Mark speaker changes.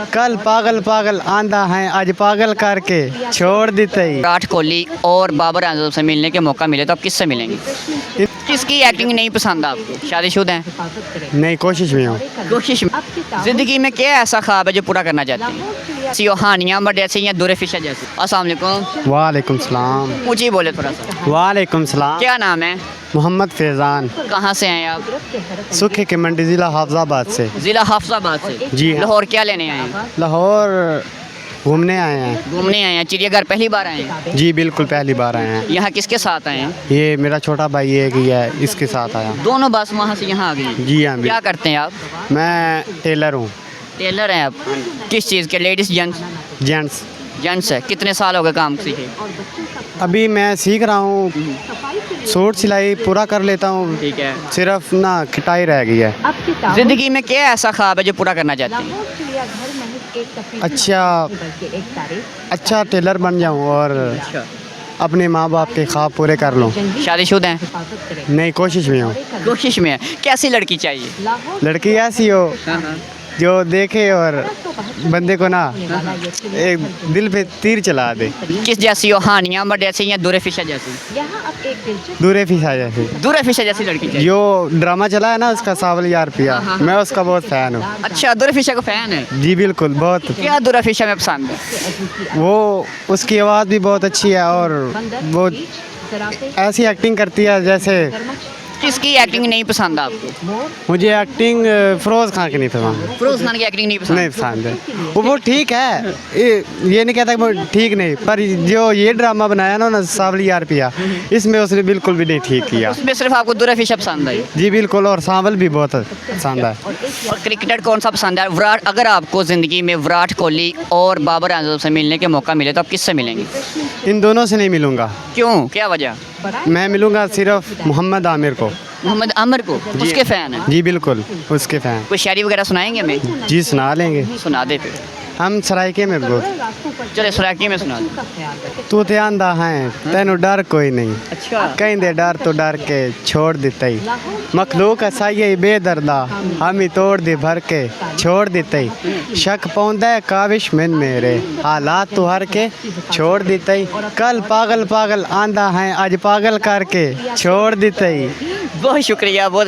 Speaker 1: कल पागल पागल आंधा है आज पागल करके छोड़ देते ही।
Speaker 2: विराट कोहली और बाबर आजम से मिलने के मौका मिले तो आप किससे मिलेंगे? किसकी एक्टिंग नहीं पसंद आपको? शादीशुदा हैं?
Speaker 1: नहीं, कोशिश में हूँ।
Speaker 2: कोशिश में। जिंदगी में क्या ऐसा ख्वाब है जो पूरा करना चाहते हैं? सी हानिया मर जैसे या दूर फिशा जैसे। अस्सलाम वालेकुम।
Speaker 1: वालेकुम सलाम।
Speaker 2: ऊँची बोले थोड़ा सा।
Speaker 1: वालेकुम सलाम।
Speaker 2: क्या नाम है?
Speaker 1: मोहम्मद फैज़ान।
Speaker 2: कहाँ से हैं आप?
Speaker 1: सुखे के मंडी ज़िला हाफजाबाद से।
Speaker 2: ज़िला हाफजाबाद से।
Speaker 1: जी हाँ।
Speaker 2: लाहौर क्या लेने आए हैं?
Speaker 1: लाहौर घूमने आए हैं।
Speaker 2: घूमने आए हैं। चिड़ियाघर पहली बार आए हैं?
Speaker 1: जी बिल्कुल, पहली बार आए हैं।
Speaker 2: यहाँ किसके साथ आए हैं?
Speaker 1: ये मेरा छोटा भाई एक ही है, इसके साथ आया।
Speaker 2: दोनों बस वहाँ से यहाँ आ गई।
Speaker 1: जी हाँ।
Speaker 2: क्या करते हैं आप?
Speaker 1: मैं टेलर हूँ।
Speaker 2: टेलर हैं आप? किस चीज़ के? Ladies gents?
Speaker 1: जेंट्स।
Speaker 2: जेंट्स है। कितने साल हो गए काम सीखे?
Speaker 1: अभी मैं सीख रहा हूँ, सूट सिलाई पूरा कर लेता हूँ,
Speaker 2: ठीक है।
Speaker 1: सिर्फ ना कटाई रह गई है।
Speaker 2: जिंदगी में क्या ऐसा ख्वाब है जो पूरा करना चाहते हैं?
Speaker 1: अच्छा टेलर बन जाऊँ और अपने माँ बाप के ख्वाब पूरे कर लूँ।
Speaker 2: शादीशुदा हैं?
Speaker 1: नहीं, कोशिश में हूँ।
Speaker 2: कोशिश में है। कैसी लड़की चाहिए?
Speaker 1: लड़की ऐसी हो जो देखे और बंदे को ना एक दिल पे तीर चला दे।
Speaker 2: किस जैसी हो? हानिया मर जैसी या दूर फिशा जैसी?
Speaker 1: दूरे फिसा जैसे।
Speaker 2: दूर फिशा जैसी लड़की चाहिए।
Speaker 1: जो ड्रामा चला है ना उसका सावल यार पिया, मैं उसका बहुत फ़ैन हूँ।
Speaker 2: अच्छा, दूर फिशा का फैन है?
Speaker 1: जी बिल्कुल, बहुत।
Speaker 2: क्या दूर फिशा में पसंद है?
Speaker 1: वो उसकी आवाज़ भी बहुत अच्छी है और वो ऐसी एक्टिंग करती है जैसे।
Speaker 2: किसकी एक्टिंग नहीं पसंद आपको?
Speaker 1: मुझे एक्टिंग फिरोज़ खान की नहीं पसंद।
Speaker 2: फिरोज खान की एक्टिंग नहीं पसंद?
Speaker 1: नहीं पसंद है। वो ठीक है, ये नहीं कहता कि वो ठीक नहीं, पर जो ये ड्रामा बनाया ना सावली यार पिया, इसमें उसने बिल्कुल भी नहीं ठीक किया।
Speaker 2: उसमें सिर्फ आपको दूर फिशा पसंद आई?
Speaker 1: जी बिल्कुल, और सावल भी बहुत पसंद है।
Speaker 2: और क्रिकेटर कौन सा पसंद है? विराट। अगर आपको ज़िंदगी में विराट कोहली और बाबर आजम से मिलने के मौका मिले तो आप किससे मिलेंगे?
Speaker 1: इन दोनों से नहीं मिलूँगा।
Speaker 2: क्यों? क्या वजह?
Speaker 1: मैं मिलूँगा सिर्फ मोहम्मद आमिर को।
Speaker 2: मोहम्मद आमिर को? उसके फ़ैन है?
Speaker 1: जी बिल्कुल, उसके फ़ैन।
Speaker 2: कोई शायरी वगैरह सुनाएंगे हमें?
Speaker 1: जी सुना लेंगे।
Speaker 2: सुना दे फिर।
Speaker 1: हम सरायके में बोल।
Speaker 2: चले सराकी में सुना दे।
Speaker 1: तू ते आंदा है तेनू डर कोई नहीं,
Speaker 2: अच्छा।
Speaker 1: कहते डर तो डर के छोड़ देते ही, मखलूक असाई बेदर्दा हम ही तोड़ दे भर के छोड़ देते ही, शक पौंदा है काविश में मेरे हालात तो हर के छोड़ देते ही, कल पागल पागल आंदा है आज पागल करके छोड़ देते ही।
Speaker 2: बहुत शुक्रिया। बहुत